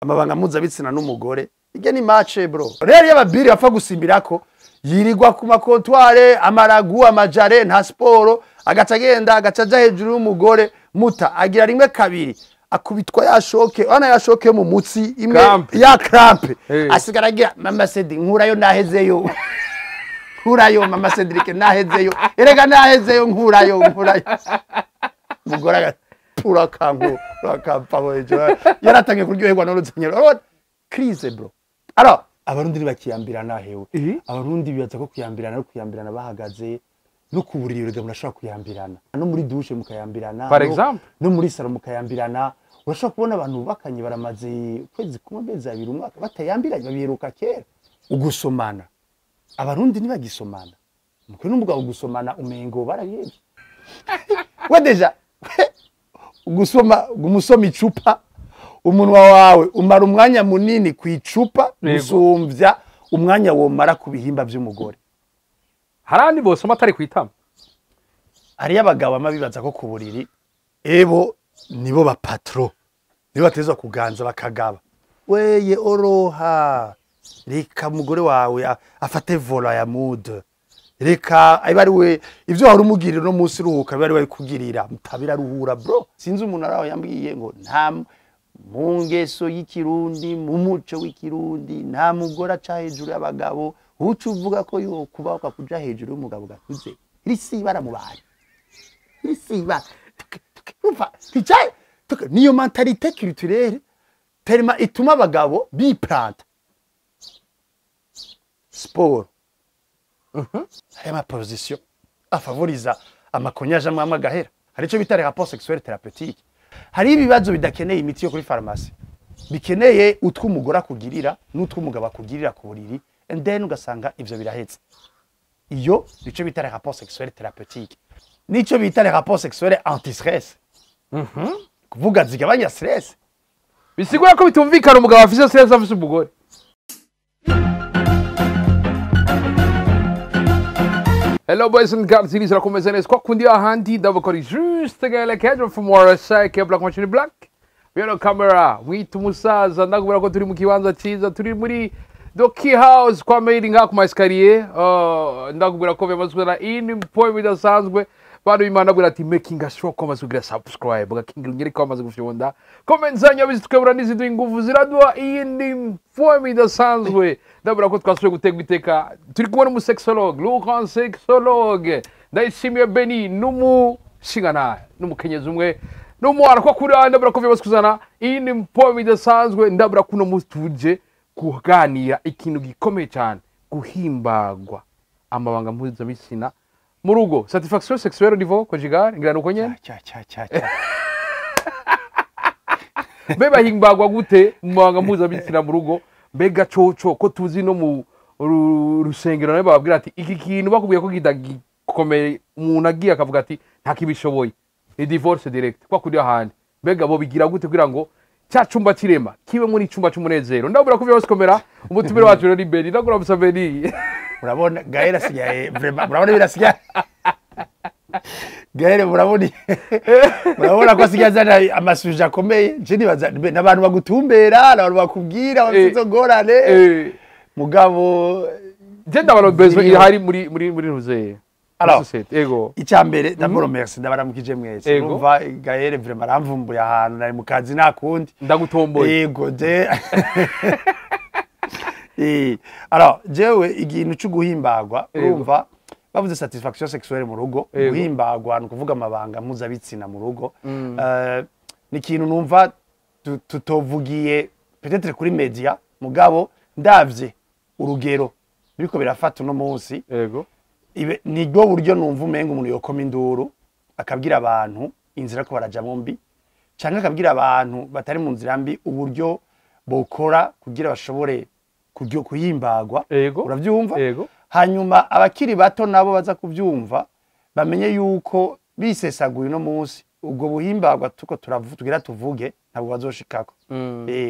amabanga mpuzabitsina n'umugore irya ni match bro rero y'ababiri bapfa gusimbirako yirirwa ku makontware amaragu amajare nta sport agacagenda agacaja hejuru y'umugore muta agira rimwe kabiri akubitwa yashoke ana yashoke mu mutsi imwe ya crampe asigara agira mama Cedric nkurayo nahezeyo nkurayo mama Cedric nahezeyo erega nahezeyo nkurayo mugora pura kango rakapfa wejo yaratangiye kuryoherwa n'uruzanyero crise bro alors abarundi bakiyambirana hewe abarundi bibaza ko kuyambirana bahagaze no kuburira urega murashobora kuyambirana no muri douche mukayambirana par exemple no muri salon mukayambirana urashobora kubona abantu bakanye baramaze kwezi kumwe beza abiri umwaka batayambiranye babiheruka kera ugusomana abarundi nibagisomana mukwe n'umugabo ugusomana umengo barabyeje we deja umusoma icupa umunwa wawe umara umwanya munini kwicupa gusumvya umwanya womara ku bihimba by'umugore harandi bose amatari kwitama ari abagabo amabibaza ko ku buriri ebo nibo ba patro nibo batezwa kuganza bakagaba weye oroha reka mugore wawe afate vola ya mood reka ayibari we ivyo hari umugirira no munsi ruhuka bari bari kugirira mutabira ruhura bro sinzi umuntu araho yambwiye ngo nta mu ngeso y'ikirundi mu muco w'ikirundi nta mugore aca hejuru y'abagabo uca uvuga ko yo kubaho kuja hejuru y'umugabo gakuze risibara mu bari risibara umva ticaye niyo mentalite culturelle tellement ituma abagabo biplanta sport ma position afavoriza amakonyaje amwe gahera hari cyo bitare rapport sexuel thérapeutique hari ibibazo bidakeneye imiti yo kuri pharmacie bikeneye utwumugora kugirira n'utwumugabo kugirira ku buriri and then ugasanga ivyo birahetse iyo nico bitare rapport sexuel thérapeutique nico bitare rapport sexuel anti stress kuvuga zigabanya stress bisigura ko bitumvikana umugabo afise stress afise umugore Hello boys and girls, ici la conversation quoi kundi ahandi ndabakora juste gale cadre from Warsaw ke Black Machine Black. We on camera, we tumusaza ndakubera ko turi mu kibanza ciza, turi muri Doki House kwa made ngako maskariye. Ndakubera ko bemazwe in point bidasanzwe. Bado imana bwira ati making a show ko mazugira subscribe, gakingira ngire ko amaze gufyonda. Comment zanya bizitwebura nizidu ingufu ziradwa in point bidasanzwe. Ndabura ko twasuye gutegwa iteka turi kubona umusexologue Laurent sexologue ndayishimiye Beni n'umushingana n'umukenyezi umwe n'umwana ko kuri ndabura ko bibasukuzana ini mpo bidasanzwe ndabura kuno mutuje kuganira ikintu gikomeye cyane guhimbagwa amabanga mpuzabitsina mu rugo satisfaction sexuelle au niveau conjugal ngira nuko nyene beba himbagwa gute mu mabanga mpuzabitsina mu rugo mbega coco ko tuzi no mu rusengero nabe babwira ati iki kintu bakubwiye ko kidagikomeye umuntu agiye akavuga ati nta kibishoboye ni divorce direct kwa kuri ahandi mbega bo bigira gute kugira ngo cya cumba kirema kibe muri cumba cy'umunezero ndabura ko byose komera umutumire wacu rero Beni ndagura Musaveni urabona Gaël asigaye vraiment urabona birasigaye Gaël urabona ko asigaye azana amasuje akomeye je nibaza n'abantu bagutumbera n'abantu bakubwira bazogorane mugabo je ndabara bezo hari muri ruzeye alors icyambere d'abord merci ndabaramukije mwese umva Gaël vraiment aramvumbuye ahantu nari mu kazi nakundi ndagutomboye yego je alors jewe igintu cyo guhimbagwa urumva bavuze satisfaction sexuelle mu rugo guhimbagwa no kuvuga amabanga mpuzabitsina mu rugo ni ikintu numva tutovugiye peut-être kuri media mugabo ndavye urugero biriko birafata no munsi yego ni bwo buryo numva umenga umuntu yokoma induru akabwira abantu inzira ko barajamo mbi cyangwa akabwira abantu batari mu nzira mbi uburyo bokora kugira bashobore kujyo kuhimbagwa uravyumva hanyuma abakiri bato nabo baza kuvyumva bamenye yuko bisesaguye no munsi ubwo buhimbagwa tuko tugira tuvuge ntabwo bazoshikako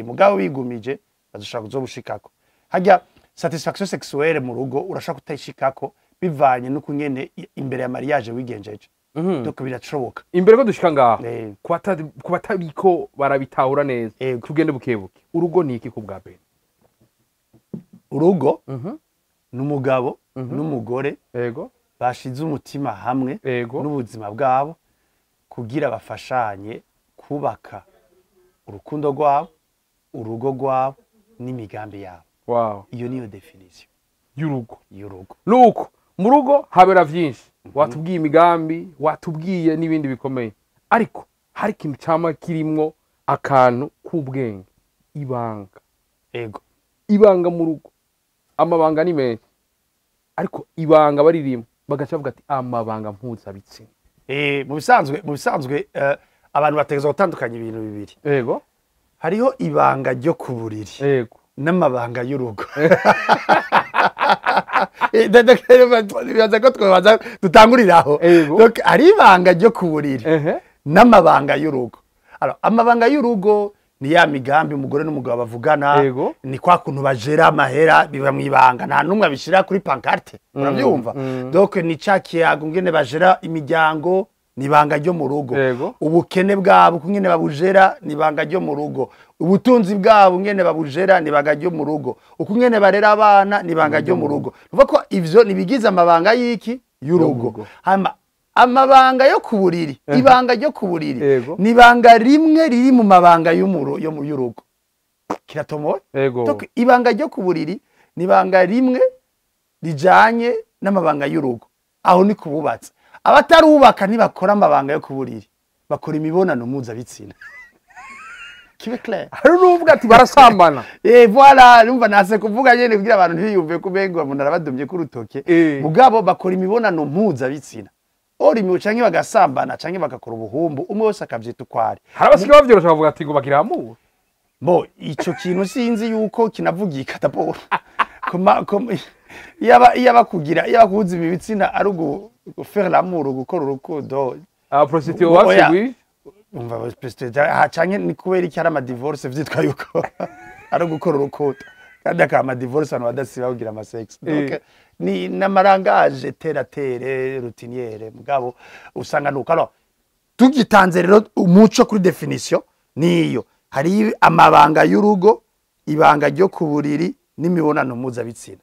mugabo bigumije bazoshaka kuzobushikako hajya satisfaction sexuelle mu rugo urashaka kutayishikako bivanye nuko nyene imbere ya mariage wigenjeje donc birashoboka. Imbere ko dushika ngaho Eh. ku batabiko barabitahura neza Yego. tugende bukebuke urugo ni iki ku bwa Ben? Urugo n'umugabo n'umugore Yego. bashize umutima hamwe Yego. n'ubuzima bwabo kugira bafashanye kubaka urukundo rwabo, urugo rwabo n'imigambi yabo. Wow. Iyo niyo definition Y'urugo. y'urugo. Nuko mu rugo habera vyinshi watubwiye imigambi watubwiye n'ibindi bikomeye ariko hari ikintu cyama kirimwo akantu k'ubwenge ibanga Ego. ibanga mu rugo amabanga ni menshi ariko ibanga baririmo bagaca bavuga ati amabanga mpuzabitsina. Mu bisanzwe abantu bategeza gutandukanya ibintu bibiri. Yego. Hariho ibanga ryo ku buriri Yego. n'amabanga y'urugo. Bibaza ko twabaza dutanguriraho. Ego. Donc hari ibanga ryo ku buriri Ehe. n'amabanga y'urugo. Alors amabanga y'urugo ni ya migambi umugore n'umugabo bavugana, Ego. ni kwa kuntu bajera amahera biba mwibanga nta numwe abishira kuri pancarte urabyumva. Donc ni cakiyago ngene bajera imiryango nibanga ryo mu rugo. Ego. Ubukene bwabo kungene babujera nibanga ryo mu rugo. Ubutunzi bwabo ngene babujera nibanga ryo mu rugo. Ukungene barera abana nibanga ryo mu rugo. Nuvuga ko ivyo nibigize amabanga y'iki y'urugo. Hama amabanga yo kuburiri, ibanga ryo kuburiri Ego. nibanga rimwe riri mu mabanga y'urugo. Kiratomoye? Ego. Donc ibanga ryo kuburiri nibanga rimwe rijanye n'amabanga y'urugo. Aho ni kububatsa. Abatarubaka ntibakora amabanga yo kuburiri, bakora imibonano mpuzabitsina. Kibe clair. Hari n'uvuga ati barasambana. Voilà, numva nase kuvuga nyene kugira abantu ntibiyumve kubenga umuntu arabadomye ku rutoke. Mugabo bakora imibonano mpuzabitsina. Ori mu canke bagasambana canke bagakora ubuhumbu umwe wese akavyita ukwari. Hari abasigaye bavyorosha bavuga ati ngo bakiramuwe. Bo ico kintu sinzi yuko kinavugika daboro. Yaba kuhuza imibitsina ari faire l'amour gukora urukundo. Prostitute wasiguye. Umva canke ni kubera iki ari ama divorce vyitwa yuko ari gukora urukundo. Kandi akama divorce abantu badasiba kugira ama sex. Donc ni namarangaje teratere routiniere mugabo usanga nuko. Alors tugitanze rero umuco kuri definition niyo hari amabanga y'urugo, ibanga ryo kuburiri n'imibonano mpuzabitsina.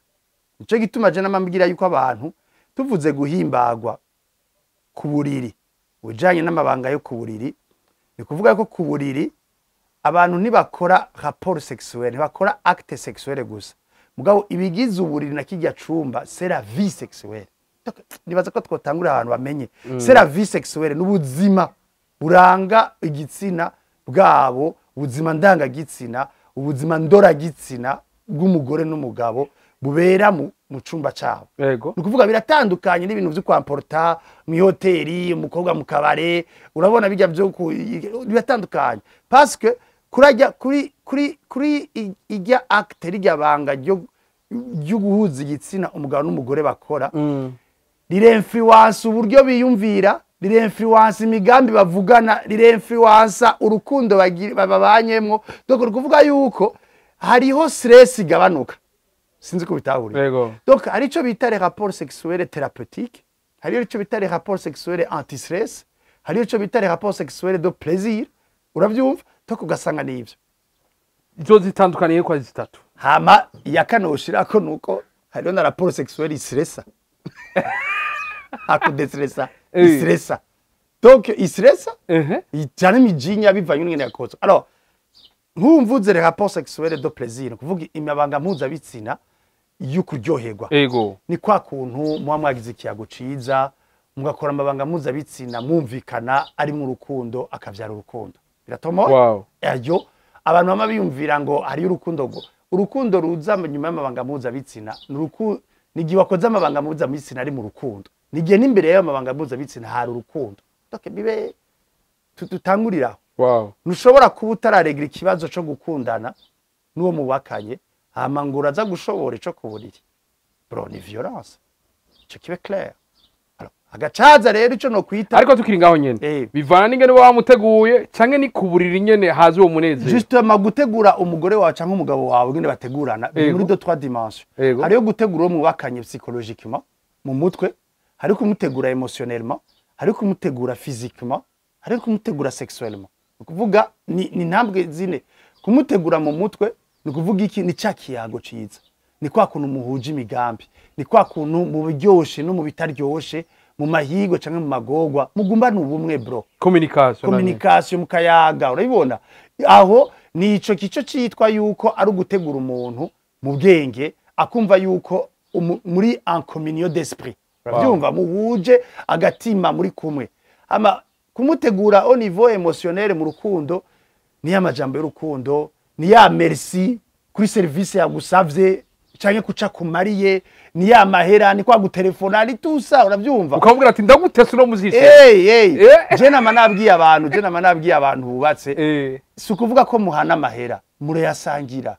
Nico gituma je namambwira yuko abantu tuvuze guhimbagwa kuburiri ujanye n'amabanga yo kuburiri ni kuvuga ko kuburiri abantu ntibakora rapport sexuel, ntibakora acte sexuel gusa. Mugabo ibigize uburiri na kijya cumba c'est la vie sexuelle. Nibaza ko twotangura abantu bamenye c'est la vie sexuelle n'ubuzima buranga igitsina bwabo, ubuzima ndanga gitsina, ubuzima ndora gitsina bw'umugore n'umugabo bubera mu cumba cabo. Yego. Nukuvuga biratandukanye n'ibintu byo kwamporta mu hoteli, umukobwa mu kabare, urabona bijya byo biratandukanye. Parce que kurajya kuri ijya acte rijya banga ryo guhuza igitsina umugabo n'umugore bakora. Rireinfluence uburyo biyumvira, rireinfluence imigambi bavugana, rireinfluence urukundo babanyemwo. Donc rukuvuga yuko hariho stress igabanuka. Sinzi ko bitahuri. Donc hari ico bita les rapports sexuels thérapeutiques, hari ico bita les rapports sexuels anti-stress, hari ico bita les rapports sexuels de plaisir. Uravyumva? To kugasanga n'ivyo. Izo zitandukaniye kwa zitatu. Hama yakanoshirako nuko hariho na rapport sexuel istressa. Akudestressa, istressa. Donc istressa, cyane mijinya bivanye n'ingene yakoze. Alors nkumvuze les rapports sexuels de plaisir, kuvuga imabanga mpuzabitsina y'ukuryoherwa. Ego. Ni kwa kuntu muba mwagize ikiyago ciza, mugakora amabanga mpuzabitsina mwumvikana ari mu rukundo akavyara urukundo. Biratomo? Wow. Ayo abantu bama biyumvira ngo hari urukundo go. Urukundo ruza nyuma y'amabanga mpuzabitsina, nigihe wakoze amabanga mpuzabitsina ari mu rukundo. Nigihe n'imbere y'amabanga mpuzabitsina hari urukundo. Donc bibe tutangurira. Wow. Nushobora kuba utararegira ikibazo cyo gukundana n'uwo mubakanye hama ngo uraza gushobora ico kuburiri. Bro ni violence. Ico kibe clair. Alors agacaza rero ico no kwita ariko tukiri ngaho nyene bivana n'ingene wamuteguye canke ni kuburira nyene hazi uwo munezero. Justement gutegura umugore wawe canke umugabo wawe ngene bategurana muri de 3 dimensions. Hariyo gutegura uwo mubakanye psychologiquement mu mutwe, hari kumutegura emotionnellement, hari kumutegura physiquement hari kumutegura sexuellement ukuvuga ni intambwe zine kumutegura mu mutwe ni kuvuga iki ni cya kiyago ciza ni kwa kuntu muhuje imigambi ni kwa kuntu mu biryoshe no mu bitaryoshe mu mahigo canke mu magogwa mugumbana ubumwe bro communication mukayaga urabibona aho ni ico kico citwa yuko ari ugutegura umuntu mu bwenge akumva yuko muri en communion d'esprit urabyumva muhuje agatima muri kumwe ama kumutegura au niveau émotionnel mu rukundo ni amajambo y'urukundo ni ya merci kuri service yagusavye canke kuca kumariye ni ya mahera ni kwa gutelefona ni tusa uravyumva ukabwira ati ndagutese no muzishe je nama nabwiye abantu bubatse si ukuvuga ko muhana amahera murayasangira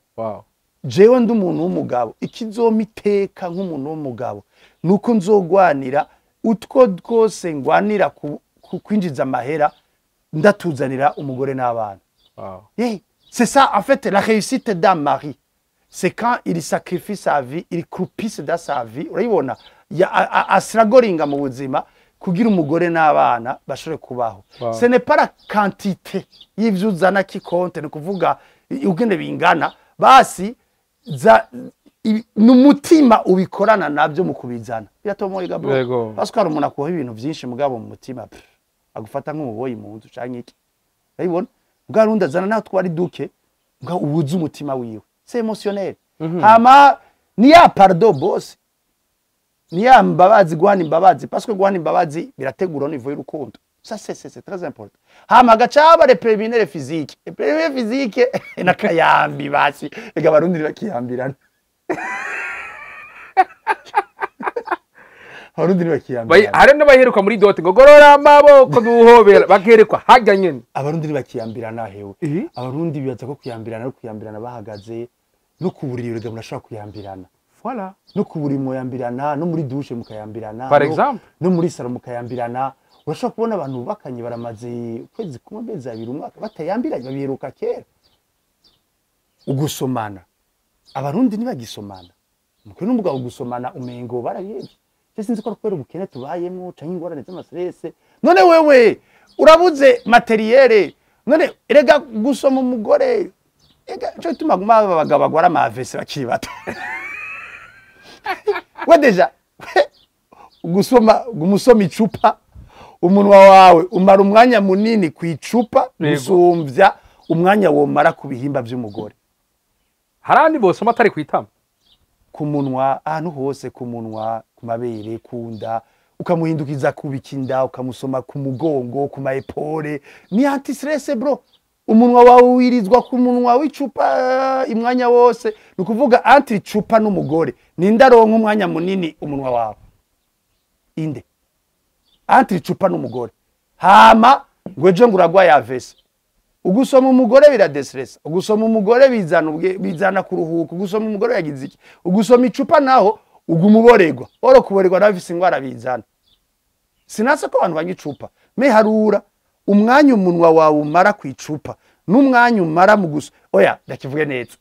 jewe ndi umuntu w'umugabo ikizomiteka nk'umuntu w'umugabo nuko nzogwanira utwo twose ngwanira kwinjiza amahera ndatuzanira umugore n'abana c'est ça en fait la réussite d'un mari c'est quand il sacrifie sa vie il croupisse dans sa vie urabibona asragoringa mu buzima kugira umugore n'abana bashobore kubaho ce n'est pas la quantité y'ivyo uzana qui compte ni kuvuga ugende bingana basi n'umutima ubikorana nabyo mu kubizana biratomoye gabo parce que umuntu akoha ibintu byinshi mugabo mu mutima agufata nk'umuboyi mu nzu canke iki urabibona bwarundi azana naho twari duke ngo ubuze umutima wiwe c'est émotionnel hama ni ya pardon boss ni ya mbabazi guhana imbabazi parce que guhana imbabazi birategura niveau y'urukundo ça c'est très important hama gacaba repriminer physique nakayambi basi ega barundi bakiyambirana barundi bakiyambirana hari n'abaheruka muri dote ngo gorora amaboko duhobera bakerekwa hajya nyene abarundi bakiyambirana hewe abarundi bibaza ko kuyambirana no kuyambirana bahagaze no kuburira urega murashobora kuyambirana voilà no kuburi moyambirana no muri douche mukayambirana par exemple no muri salon mukayambirana urashobora kubona abantu bakanye baramaze kwezi kumwe beza abiri umwaka batayambiranye babiheruka kera ugusomana abarundi nibagisomana mukwe n'umugabo gusomana umengo barayevye sinzi ko kwera ubukene tubayemo canke ingorane z'amastress none wewe urabuze materiel none erega gusoma umugore ega cyo tumaguma abagabo bagwara amavese bakiri bato we deja gumusoma icupa umunwa wawe umara umwanya munini kwicupa gusumvya umwanya womara ku bihimba by'umugore harandi bosoma atari kwitama ku munwa ahantu hose ku munwa ku mabere kunda ukamuhindukiza kubikinda ukamusoma ku mugongo ku maepole ni anti stress bro umunwa wawe wirizwa ku munwa w'icupa imwanya wose nukuvuga anti cupa n'umugore nindaronka umwanya munini umunwa wawe inde anti cupa n'umugore hama ngweje nguragwa yavese ugusoma umugore biradestress ugusoma umugore bizana kuruhuka ugusoma umugore yagize iki ugusoma icupa naho ugumuboregwa oro kuboregwa nabifise ingwara bizana sinase ko abantu bangicupa me harura umwanya umunwa wawe umara kwicupa n'umwanya umara mu gusa oya ndakivuge neza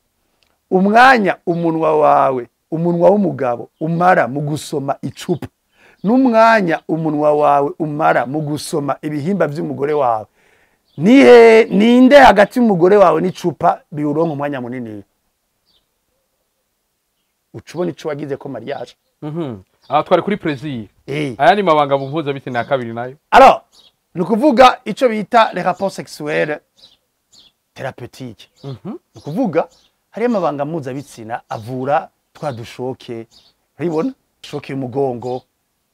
umwanya umunwa wawe umunwa w'umugabo umara mu gusoma icupa n'umwanya umunwa wawe umara mu gusoma ibihimba by'umugore wawe ninde hagati y'umugore wawe n'icupa biuronka umwanya munini ucubona ico wagize ko mariage twari kuri plaisir aya ni mabanga mpuza biti na kabiri nayo alors nukuvuga ico bita les rapports sexuels thérapeutiques nukuvuga hari amabanga mpuza bitsina avura twadushoke uribona shoke y'umugongo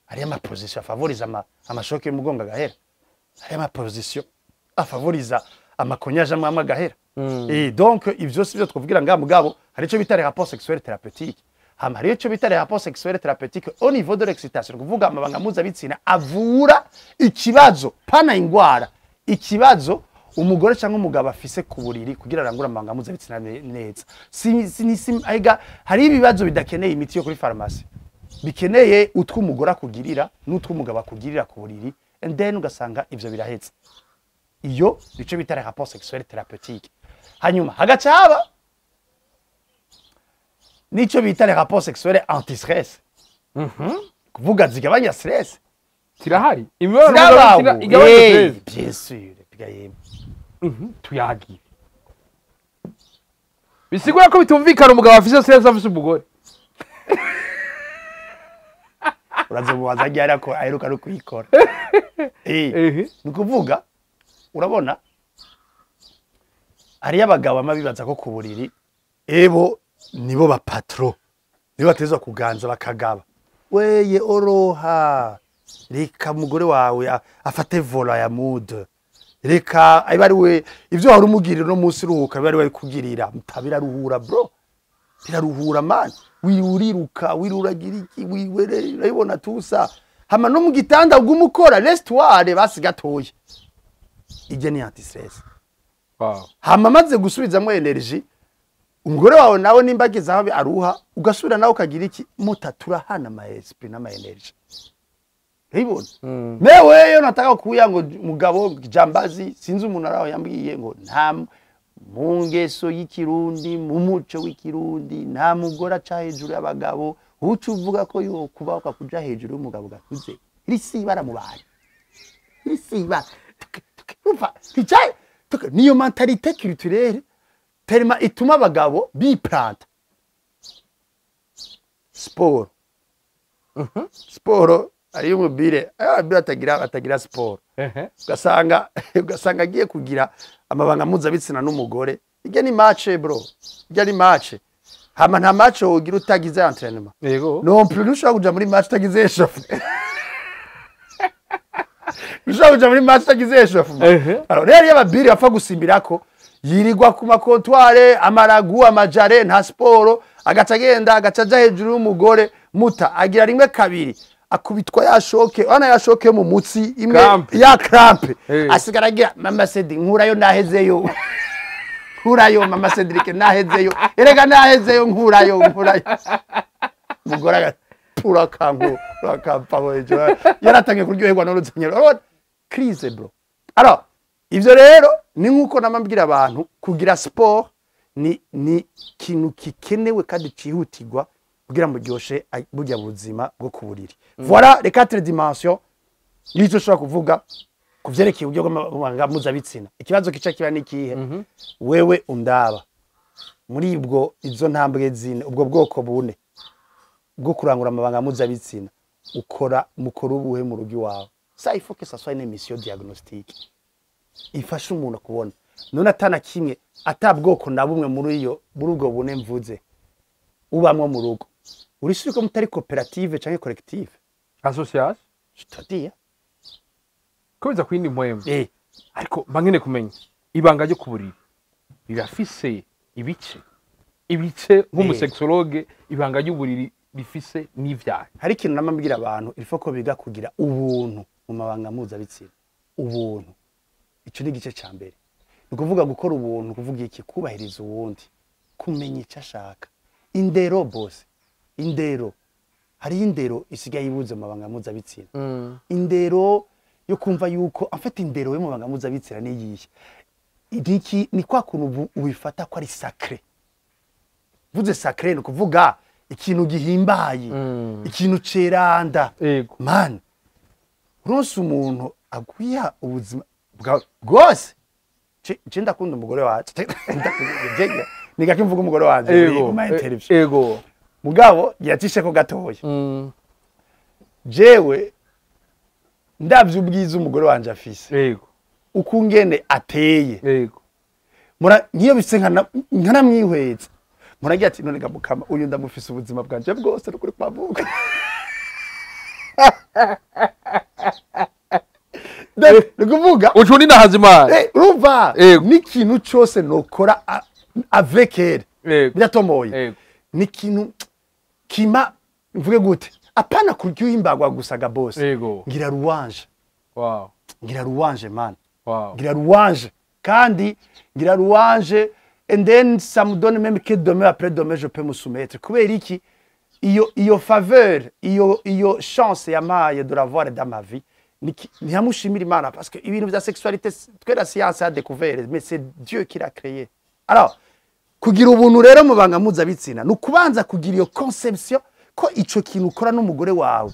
hari ama position favorize amashoke y'umugongo agahera hari ama position afavoriza amakonyaje amwe agahera et donc ivyo sivyo twavugira nga mugabo hari ico bita les rapports sexuels thérapeutiques hari ico bita les rapports sexuels thérapeutiques au niveau de l'excitation kuvuga amabanga mpuza bitsina avura ikibazo pana ingwara ikibazo umugore cyangwa umugabo afise ku buriri kugira arangura amabanga mpuza bitsina neza aiga hari ibibazo bidakeneye imiti yo kuri pharmacie bikeneye utw'umugore akugirira n'utw'umugabo akugirira ku buriri and then ugasanga ivyo birahetse iyo bice bita les rapports sexuels thérapeutiques hanyuma hagacaba nico bita les rapports sexuels anti-stress kuvuga zigabanya stress kirahari imibonano zirabaho mpuzabitsina igabanya stress bien sûr bigayemo tuyagire bisigura ko bitumvikana umugabo afise stress afise umugore uraza mubaza ryari ko aheruka no kuyikora ni kuvuga urabona hariyo abagabo bama bibaza ko ku buriri ebo nibo ba patro nibo batezwa kuganza bakagaba weye oroha reka umugore wawe afate vola ya mood reka abe ari we ivyo wari umugirira no munsi ruhuka abe ari we kugirira mutabiraruhura bro biraruhura man wiuriruka wiruragira iki wiwere urabona tusa hama no mu gitanda ugumukora restware basi gatoye ije ni anti stress wow hama maze gusubizamwe energy umugore wawe nawe nimbagiza aho aruha ugasubira nawe ukagira iki mutatura hana ma esprit na ma energy Hibona mewe yo nataka kuya ngo mugabo jambazi sinzi umuntu araho yambwiye ngo nta mu ngeso y'ikirundi mu muco w'ikirundi nta mugore aca hejuru y'abagabo uca uvuga ko yo kuba ukakuja hejuru y'umugabo gakuze iri sibara mu bantu iri sibara uva ticaye niyo mentalite culturelle tellement ituma abagabo biplanta sport sport ari umubire atagira sport ugasanga agiye kugira amabanga mpuzabitsina n'umugore ijya ni match bro ijya ni match hama nta match wogira utagize entraînement yego non plus nushobora kuja muri match utagize échauffe nushobora kuja muri match utagize échauffe alors rero y'ababiri bapfa gusimbirako yirigwa ku makontware amaragu amajare nta sport agaca agenda agaca aja hejuru y'umugore muta agira rimwe kabiri akubitwa yashoke ana yashoke mu mutsi imwe ya crampe asigara agira mama Cedric nkurayo nahezeyo nkurayo mama Cedric nahezeyo erega nahezeyo nkurayo mugora agatura kanko rakampaho ejo yaratangiye kuryoherwa n'uruzenyero crise bro alors ivyo rero ni nkuko namambwira abantu kugira sport ni kintu kikenewe kandi cihutirwa kugira muryoshe burya buzima bwo kuburiri voilà les quatre dimensions nizo shaka kuvuga kuvyerekeye uburyo bw'amabanga mpuzabitsina ikibazo kica kiba nikihe wewe undaba muri ibwo izo ntambwe zine ubwo bwoko bune bwo kurangura amabanga mpuzabitsina mukora ubuhe mu rugi wawe ça il faut que ça soit une émission diagnostique ifasha umuntu kubona none atana kimwe atabwoko na bumwe muri ubwo bune mvuze ubamwe mu rugo uri suri ko mutari coopérative canke collective association je te dis ko biza kwindi mpwemo ariko bangene kumenya ibanga ryo kuburira birafise ibice nk'umusexologue ibanga ry'uburiri bifise n'ivyaha hari ikintu namambwira abantu il faut ko biga kugira ubuntu mu mabanga mpuzabitsina ubuntu ico ni igice ca mbere ni kuvuga gukora ubuntu kuvuga iki kubahiriza uwundi kumenya icyo ashaka indero boss indero hari indero isigaye ibuze mu mabanga mpuzabitsina indero yo kumva yuko afite indero yo mu mabanga mpuzabitsina niyihe iki ni kwa kuntu ubifata ko ari sacré vuze sacré no kuvuga ikintu gihimbaye ikintu ceranda man uronse umuntu agwiya ubuzima bwose je ndakunda umugore wacu nigakimvuga umugore wanje mu ma interview ego mugabo yacishe ko gatoya jewe ndavye ubwiza umugore wanje afise yego ukungene ateye yego mura nkiyo bise nkanamwihweza muragira ati none gamukama uyu ndamufise ubuzima bwanje bwose rukuri kwavuka Nukuvuga ucundi ndahazimana urumva n'ikintu cyose nokora avec elle biratomoye n'ikintu kima mvuge gute apana kuryuhimbagwa gusaga boss ngira louange ngira louange man ngira louange kandi ngira louange and then ça me donne même que demain après demain je peux me soumettre kubera iki iyo faveur iyo chance yamaye de l'avoir dans ma vie ni hamushimira Imana parce que ibintu bya sexualité twe la science a découvert mais c'est Dieu qui l'a créé alors kugira ubuntu rero mu banga mpuzabitsina nukubanza kugira iyo conception ko ico kintu ukora n'umugore wawe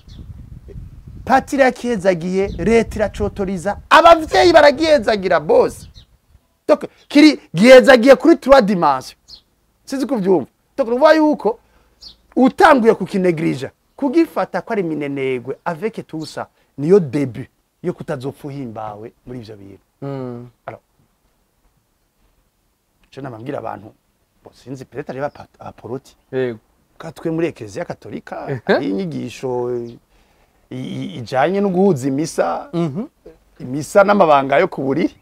patiri yakihezagiye leta iracotoriza abavyeyi baragihezagira bose donc kiri gihezagiye kuri 3 dimensions sizi kuvyumva donc uvuga yuko utanguye kukinegrija kugifata ko ari minenegwe avec tout ça niyo début yo kutazopfa uhimbawe muri ivyo bintu alors je namambwira abantu sinzi peut-être ari aporoti yego katwe muri eklezia katolika inyigisho ijanye no guhuza imisa imisa n'amabanga yo kuburiri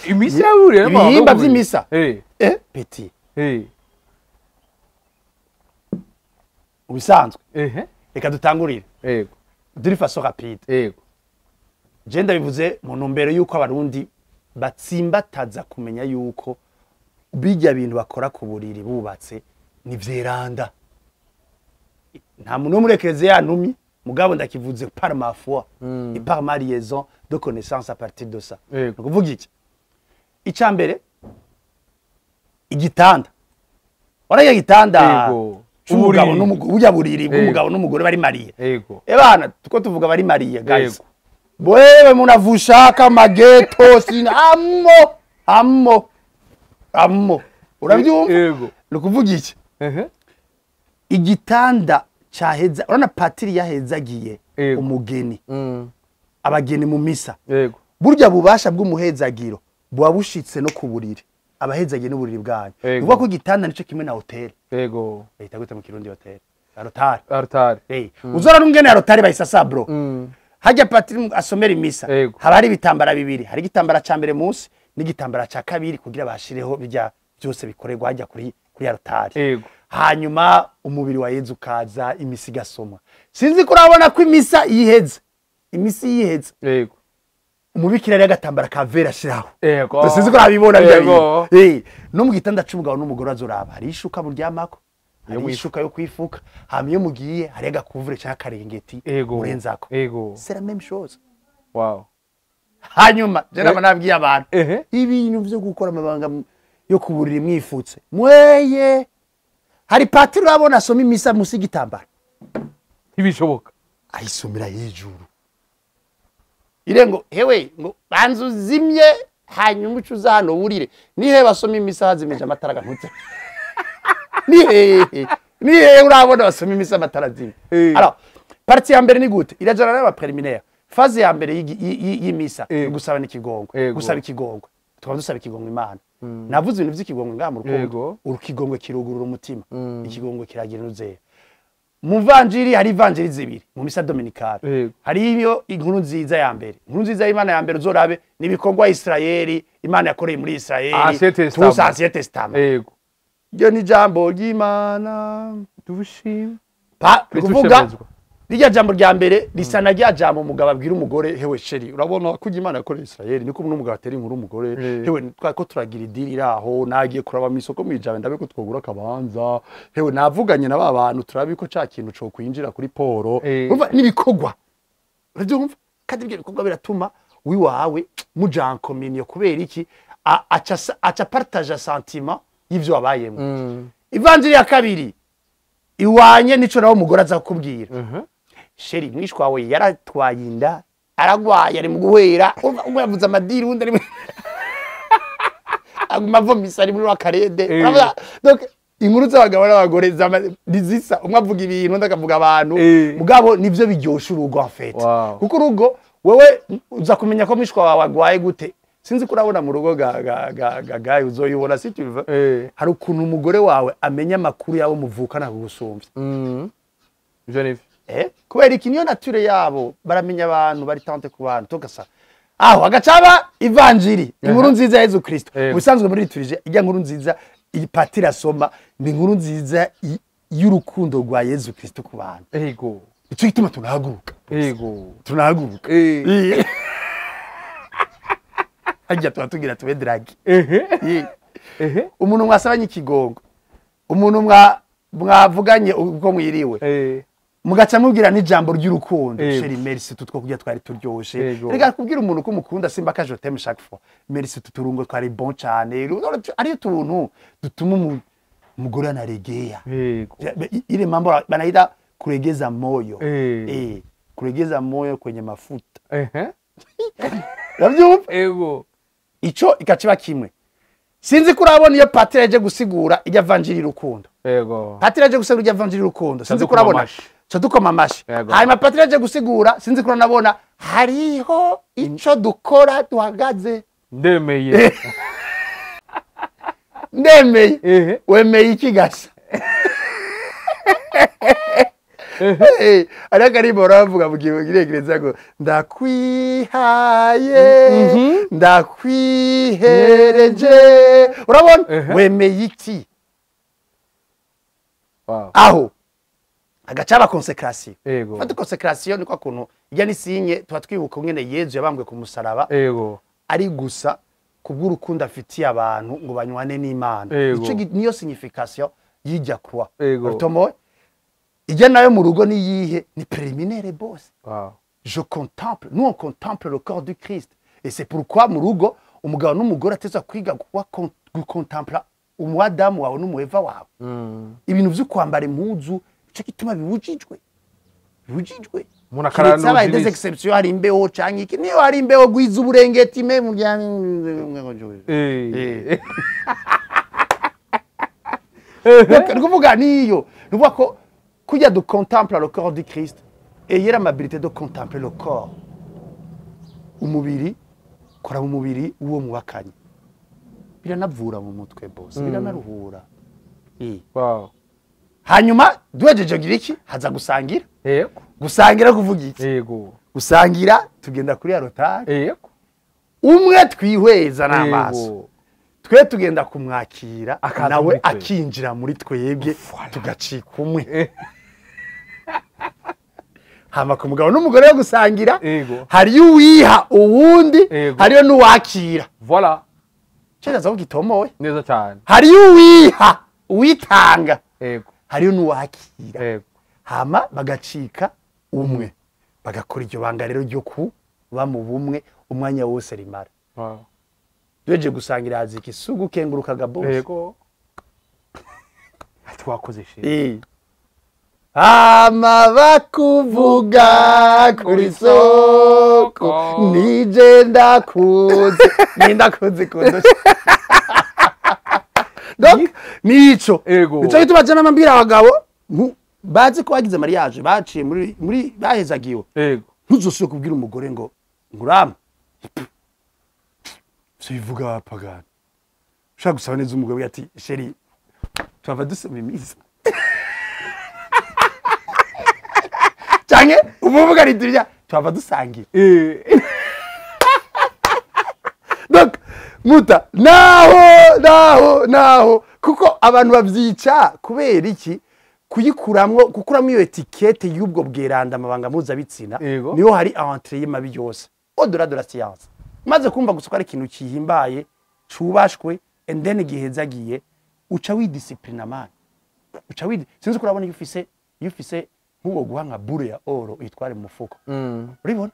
imisa yure ibihimba vy'imisa petit ubisanzwe reka dutangurire yego d'une façon rapide yego je ndabivuze mu ntumbero yuko abarundi batsimbataza kumenya yuko bijya bintu bakora ku buriri bubatse ni vyeranda nta muntu muri eklezia yantumye mugabo ndakivuze par ma foi et par ma liaison de connaissance à partir de ça kuvuga iki icambere igitanda waraye gitanda umugabo n'umugore buriri bw'umugabo n'umugore bari mariye ebana tuko tuvuga bari mariye guys bwewe munavushaka mageto sina ammo urabyumva nukuvuga iki igitanda cyaheza urana patiri yahezagiye umugeni abageni mu misa burya bubasha bw'umuhezagiro bwabushitse no kuburiri abahezagiye n'uburiri bwanyu uvuga ko igitanda nico kimwe na hotel yego leta gute mu kirundi hotel arotari uzora n'ungene arotari bayisasa bro hajya patiri asomera imisa haba hari ibitambara bibiri hari igitambara ca mbere munsi n'igitambara ca kabiri kugira bashireho bijya byose bikorerwa hajya kuri arotari hanyuma umubiri wa Yezu kaza imisi gasoma sinzi kurabona ko imisa yiheze imisi yiheze yego umubikira ari agatambara ka vera shiraho yego sinzi ko abibona bya no mu gitanda c'umugabo n'umugore azoraba hari ishuka buryamako hari ishuka yo kwifuka hamye mugiye hari agakuvure cyangwa karengeti urenzako c'est la même chose wow hanyuma je nabwiye abantu ibintu byo gukora amabanga yo kuburira mwifutse mweye hari patiri urabona asoma imisa musi gitambara ibishoboka ayisomera yijuru irengo hewe ngo banzu zimye hanyuma ucuza hano burire nihe basoma imisa hazimije amatara gantutse nihe urabona basoma imisa amatara zimye alors partie ya mbere ni gute irajana n'aba préliminaire phase ya mbere y'imisa gusaba ikigongwe gusaba ikigongwe tukaba dusaba ikigongwe Imana navuze ibintu vy'ikigongwe ngaha mu rukundo urukigongwe kirugurura umutima ikigongwe kiragira nuzera mu vanjiri hari vanjiri zibiri mu misa dominicale hari iyo inkuru nziza ya mbere inkuru nziza y'Imana ya mbere uzorabe nibikorwa Israeli Imana yakoreye muri Israeli tout ancien testament yego ryo ni jambo ry'Imana tubushima kuvuga rijya jambo rya mbere risana rya jambo umugabo abwira umugore hewe sheri urabona ko Imana yakoreye Israeli niko n'umugabo atera inkuru umugore hewe twako turagira idiri iraho nagiye kuraba mu isoko mwijabe ndabe ko twogura kabanza hewe navuganye na babantu turabiko ca kintu cyo kwinjira kuri poro umva nibikogwa urabyumva kandi ibyo bikogwa biratuma wiwawe mujan communion kubera iki acha partage sentiment y'ivyo wabayemo ivanjiri ya kabiri iwanye nico nawo umugore aza kukubwira sheri mwishwa we yaratwaye inda aragwaye ari mu guhera ubwo yavuze amadiri undi ari agumavo misari muri wakarede donc inkuru z'abagabo n'abagore zisa umwe avuga ibintu undi akavuga abantu mugabo nivyo biryosha urugo en fait kuko urugo wewe uza kumenya ko mwishwa wawe agwaye gute sinzi kurabona mu rugo gaga uzoyibona si tu veux hari ukuntu umugore wawe amenya makuru yawo muvukana kugusumvya Geneve kubera iki niyo nature yabo baramenya abantu bari tante ku bantu togasa aho agacaba ivanjiri inkuru nziza ya Yezu Kristo ubusanzwe muri liturgie ijya nkuru nziza ipatira soma ni inkuru nziza y'urukundo rwa Yezu Kristo ku bantu yego ico gituma tunahaguruka hajya tugira tube dragi umuntu mwasabanye ikigongo umuntu mwavuganye uko mwiriwe mugaca mubwira n'ijambo ry'urukundo sheri merci tutwo kujya twari turyoshe rega kubwira umuntu ko mukunda simba ka je t'aime chaque fois merci tuturungo twari bon cyane ari tuntu dutuma umugore anaregea ile mambo banaida kuregeza moyo. Eh. Kuregeza moyo kwenye mafuta. Uravyumva? Ego. Ico ikaciba kimwe. Sinzi kurabona iyo Patiri yaje gusigura ijya vanjiri rukundo. Ego. Patiri yaje gusigura ijya vanjiri rukundo. Sinzi kurabona. So dukoma amashi. Hanyuma Patiri yaje gusigura, sinzi kuranabona hariho ico dukora duhagaze. Ndemeye. Ndemeye. Wemeye iki gasa? Ari akarimbo ravuga mu kiregereza ngo ndakwihaye ndakwihereje. Urabona? Wemeye iki? Aho agacaba consécration. Fata consécration ni kwa kuntu ijya nisinye tuba twibuka ngene Yezu yabambwe ku musaraba. Ari gusa kubw'urukundo afitiye abantu ngo banywane n'Imana. Ico niyo signification y'ijya croix. Utomoye ijya nayo mu rugo ni yihe? Ni préliminaire boss. Je contemple, nous on contemple le corps du Christ. Et c'est pourquoi mu rugo umugabo n'umugore ateza kwiga gukontempla umwadamu wawe n'umuheva wawe. Ibintu vyo kwambara impuzu cyo gituma bibujijwe. Bibujijwe. Muna karano zaba des exceptions hari imbeho canke iki niyo hari imbeho gwiza uburengeti me mu bya kuvuga niyo nuvuga ko kujya de contempler le corps du Christ et yera l'habilité de contempler le corps. Umubiri kora mu mubiri uwo mubakanye biranavura mu mutwe boss biranaruhura. Wow. Hanyuma duhejeje gira iki haza gusangira. Yego. Gusangira kuvuga iki? Yego. Gusangira tugenda kuri arotari. Yego. Umwe twihweza n'amaso. Twe tugenda kumwakira nawe akinjira muri twebwe tugacika umwe. Hama ku mugabo n'umugore yo gusangira hari uwiha uwundi hariyo n'uwakira. Voilà. Cyaza ko gitomowe neza cyane. Hari uwiha uwitanga. Yego. Hariyo n'uwakira. Yego. Hama bagacika umwe. Bagakora iryo banga rero ryo kuba mu bumwe umwanya wose rimara. Duheje gusangira hazi ikisugu kengurukaga boss. Yego. Ati wakoze shit. Ama bakuvuga kuri soko nije ndakuze nindakuze kundo. Donc nico. Nico gituma jana mambira abagabo bazi ko bagize mariage baciye muri bahezagiwe. Yego. Ntuzosubye kubwira umugore ngo ngurama. So bivuga abapagani. Ushaka gusaba neza umugabo ati sheri twava dusoma imiza. Canke umuvuga ritirya twava dusangira. Donc muta naho kuko abantu bavyica kubera iki gukuramwo iyo etikete y'ubwo bweranda amabanga mpuzabitsina niyo hari entrée y'amabi yose au-delà de la science. Maze kumva gusa ko ari ikintu kihimbaye cubashwe and then gihezagiye uca widisciplina man. Sinzi kurabona iyo ufise nk'uwo guhanga bure ya oro itware mu mufuko. Uribona?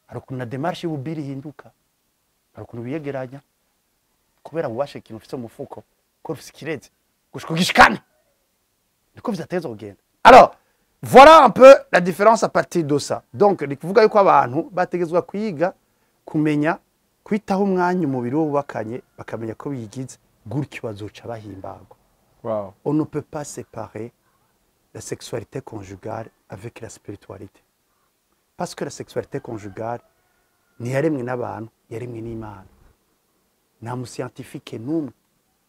Hari ukuntu na démarche y'ububiri hinduka. Hari ukuntu biyegeranya kubera ubashe ikintu ufise mu mufuko ko ufise kireze gushika gishikane. Niko vyateza kugenda. Alors, voilà un peu la différence à partir de ça. Donc, ni kuvuga yuko abantu bategezwa kwiga kumenya kwitaho umwanya umubiri wo bubakanye bakamenya ko bigize gutyo bazoca bahimbagwa. Wow. On ne peut pas séparer la sexualité conjugale avec la spiritualité. Parce que la sexualité conjugale ni yaremwe n'abantu yaremwe n'Imana. Nta mu scientifique n'umwe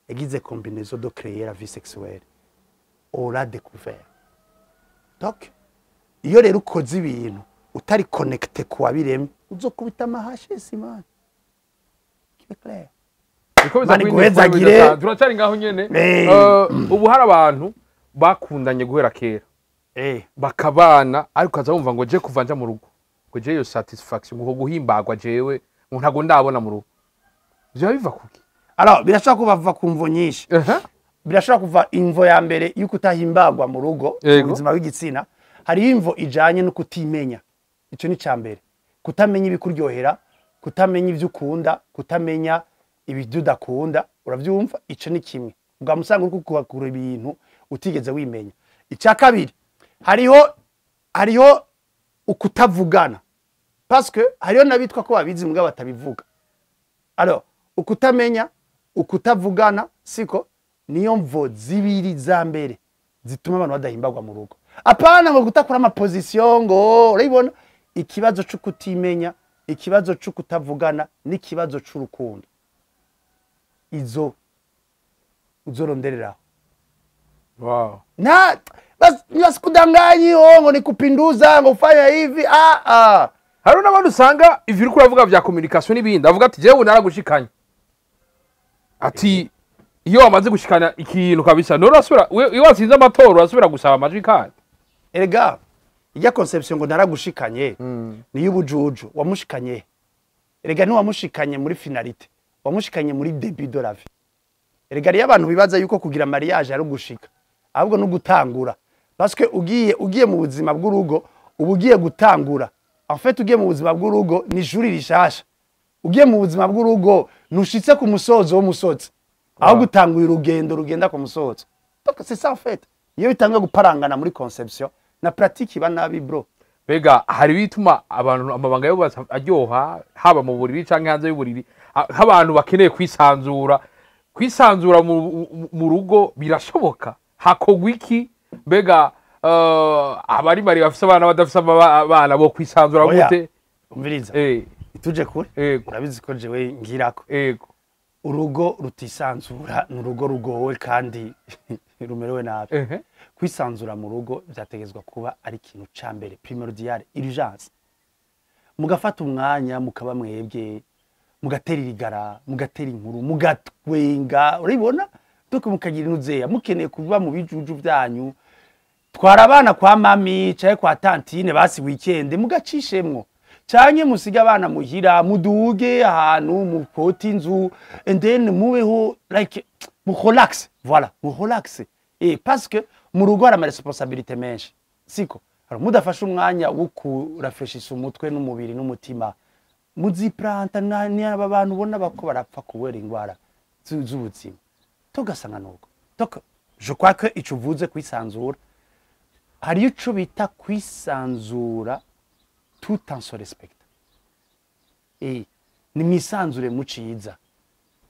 yagize combinaison de créer la vie sexuelle. On l'a découvert. Donc, iyo rero ukoze ibintu utari connecté kuwa biremwe uzokubita amahashe simana. C'est clair. Turacari ngaho nyene. Ubu hari abantu bakundanye guhera kera. Bakabana ariko kaza bumva ngo je kuvanja mu rugo. Ngo je yo satisfaction ngo guhimbagwa jewe ngo ntago ndabona mu rugo. Byo biva kuki? Alors, birashaka kubava ku mvo nyinshi. Birashaka kuva imvo ya mbere yuko utahimbagwa mu rugo mu buzima bw'igitsina. Hari imvo ijanye no kutimenya. Ico ni cyambere. Kutamenya ibikuryohera, kutamenya ivyo ukunda, kutamenya ibidudakunda, uravyumva ico ni kimwe. Ugamusanga uko kugura ibintu utigeze wimenya. Icya kabiri hariho ukutavugana parce que hariho nabitwa ko babizi mbwa batabivuga. Alors ukutamenya ukutavugana siko niyo mvo zibiri za mbere zituma abantu badahimbagwa mu rugo. Apana ngo gutakura ama position ngo urabibona ikibazo cyo kutimenya, ikibazo cyo kutavugana n'ikibazo cy'urukundo. Izo uzoronderera. Wow. Na basi kudanganyi ngo ni kupinduza ngo fanya hivi hari n'abantu usanga ivyo uri kuravuga vya communication n'ibindi avuga ati jewe naragushikanye ati iyo wamaze gushikana ikintu kabisa none asubira iyo wasinze amatora asubira gusaba amajwi kandi erega iya conception ngo naragushikanye ni y'ubujuju wamushikanye erega ni wamushikanye muri finalité wamushikanye muri début de la vie erega riya abantu bibaza yuko kugira mariage ari gushika ahubwo no gutangura parce que ugiye mu buzima bw'urugo ubugiye gutangura en fait ugiye mu buzima bw'urugo ni juri rishasha ugiye mu buzima bw'urugo nushitse ku musozo wo musotse aho gutanguye urugendo rugenda ku musozo donc c'est ça en fait iyo bitanga guparangana muri conception na pratique iba nabi bro. Bega hari bituma abantu amabanga yo aryoha haba mu buriri canke hanze y'uburiri nk'abantu bakeneye kwisanzura mu rugo birashoboka hakogwa iki mbega abari bari bafise abana badafise abana bo kwisanzura gute umviriza ituje kure urabizi ko jewe ngirako urugo rutisanzura n'urugo rugowe kandi rumerewe nabi kwisanzura mu rugo byategezwa kuba ari ikintu ca mbere primordial urgence mugafata umwanya mukaba mwebwe mugatera irigara mugatera inkuru mugatwenga uribona donc mukagira inuzeya mukeneye kuba mu bijuju byanyu twara abana kwa mami caye kwa tantine basi weekend mugacishemwo canke musiga abana muhira muduge ahantu mu poti inzu and then mubeho like mu relax voilà mu relax parce que mu rugo hari ama responsabilité menshi siko alors mudafasha umwanya wo kurafreshisha umutwe n'umubiri n'umutima muzipranta ni aba bantu ubona bako barapfa kubera ingwara z'ubuzima tugasanga nuko donc je crois que ico uvuze kwisanzura hari ico bita kwisanzura tout en se respectant ni mwisanzure muciza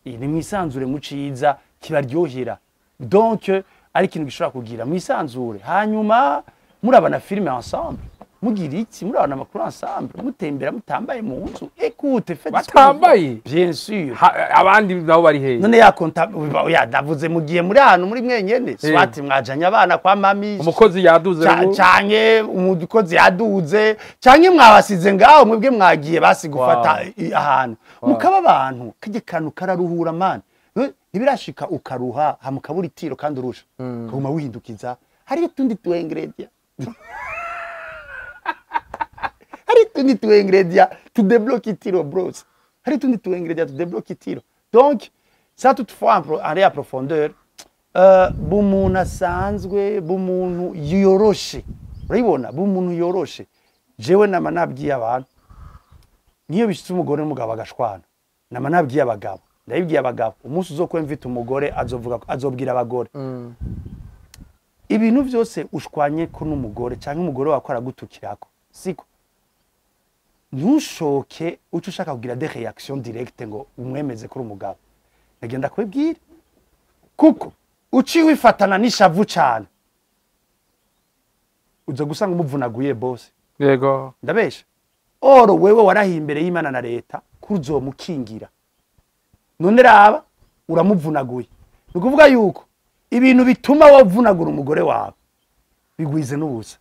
ni mwisanzure muciza kibaryohera donc ari ikintu gishobora kugira mwisanzure hanyuma murabana filme ensemble mugira iki murabana amakuru ensemble mutembera mutambaye mu nzu écoute faites batambaye bien sûr abandi nabo bari hehe none ya ndavuze mugiye muri hano muri mwenyene swati mwajanye abana kwa mami umukozi yaduze canke umukozi yaduze canke mwabasize ngaho mwebwe mwagiye basi gufata ahantu mukaba abantu kije kantu kararuhura man ntibirashika ukaruha hamukabura itiro kandi urusha kuguma wihindukiza hari tundi tu ingredient hari tundi tu ingredient tu débloque itiro bros hari tundi tu ingredient tu débloque itiro donc ça toutefois en profondeur bumuntu asanzwe bumuntu yoroshe urabibona bumuntu yoroshe jewe nama nabwiye abantu niyo bishitse umugore n'umugabo agashwana nama nabwiye abagabo ndabibwiye abagabo umunsi uzokwe mvita umugore azobwira abagore ibintu byose ushwanye ko n'umugore cyangwa umugore wakora gutukirako siko ntushoke uco ushaka kugira des réactions directes ngo umwemeze kuri umugabo nagenda kwibwira kuko uci wifatana n'ishavu cyane uza gusanga umuvunaguye boss yego ndabesha oro wewe warahiye imbere y'Imana na leta kuzomukingira none raba uramuvunaguye nukuvuga yuko ibintu bituma wavunagura umugore wawe bigwize n'ubusa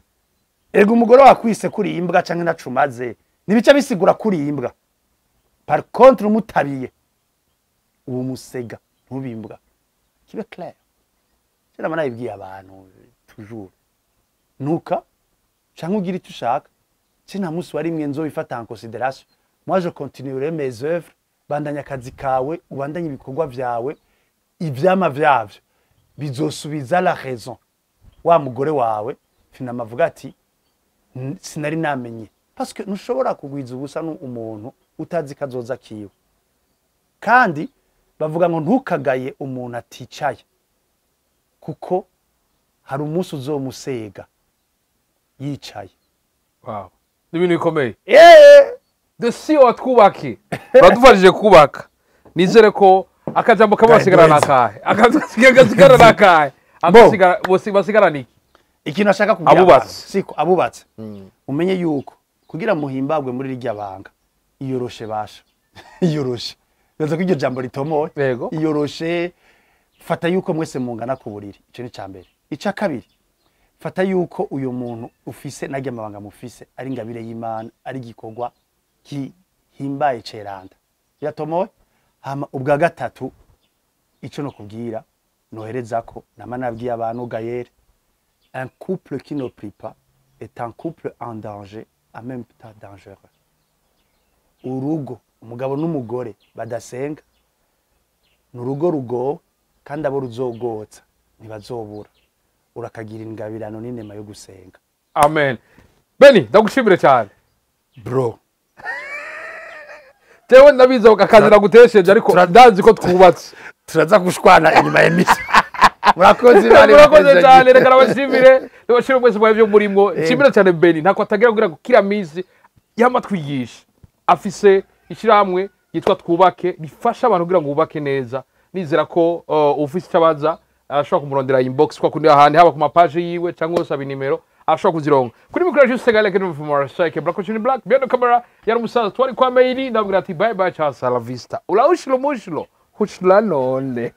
ego umugore wakwise kuri imbwa canke nacumaze nibica bisigura kuri imbwa par contre umutabiye uwo musega ntubimbwa kibe clair cyera mana ibwiye abantu toujours nuka canke ugira icyo ushaka nta musi wari mwe nzo bifata en considération moi je continuerai mes œuvres bandanya akazi kawe ubandanye ibikorwa vyawe ivyama vyavyo bizosubiza la raison wa mugore wawe finama avuga ati sinari namenye parce que nushobora kugwiza ubusa umuntu utazi kazoza kiwe kandi bavuga ngo ntukagaye umuntu aticaye kuko hari umunsi uzomusega yicaye. Wow. Ni ibintu bikomeye. Eh, Si watwubake uradufashije kubaka nizere ko akajambo kamwe basigarana nakahe agasigara nakahe basigarana iki ikintu ashaka kubwira abubatse siko abubatse umenye yuko kugira muhimbagwe muri rirya banga iyoroshe basha iyoroshe ndaza ko iryo jambo ritomoye yego iyoroshe fata yuko mwese mungana ku buriri ico ni cambere ica kabiri fata yuko uyu muntu ufise najya amabanga mufise ari ngabire y'Imana ari gikorwa himbaye ceranda yatomoye hama ubwa gatatu ico no kubwira nohereza ko nama nabwiye abantu Gaël un couple qui ne prie pas est un couple en danger en même temps dangereux. Urugo umugabo n'umugore badasenga n'urugo rugo kandi abo ruzogotsa ntibazobura urakagira ingabirano n'inema yo gusenga. Amen. Beni ndagushimire cyane Bro tewe ndabiza ukakazira gutesheje ariko ndazi ko twubatse turaza gushwana inyuma y'imisi. Murakoze cyane reka nabashimire mwese mwebwe murimo nshimira cyane Beni ntako atagira kugira kira mizi yamatwigisha afise ishiramwe yitwa twubake rifasha abantu kugira ngo bubake neza nizera ko ufise cyabaza ashobora kumurondera inbox kwa kundi ahandi haba ku mapage yiwe cyangwa usaba nimero ashobora kuzironga kuri mikoro juste gale que from our site Black Watching Black behind the camera yari umusaza twari kwa maili ndabwira ati bye bye cha la vista ula ushilo mushilo hushla none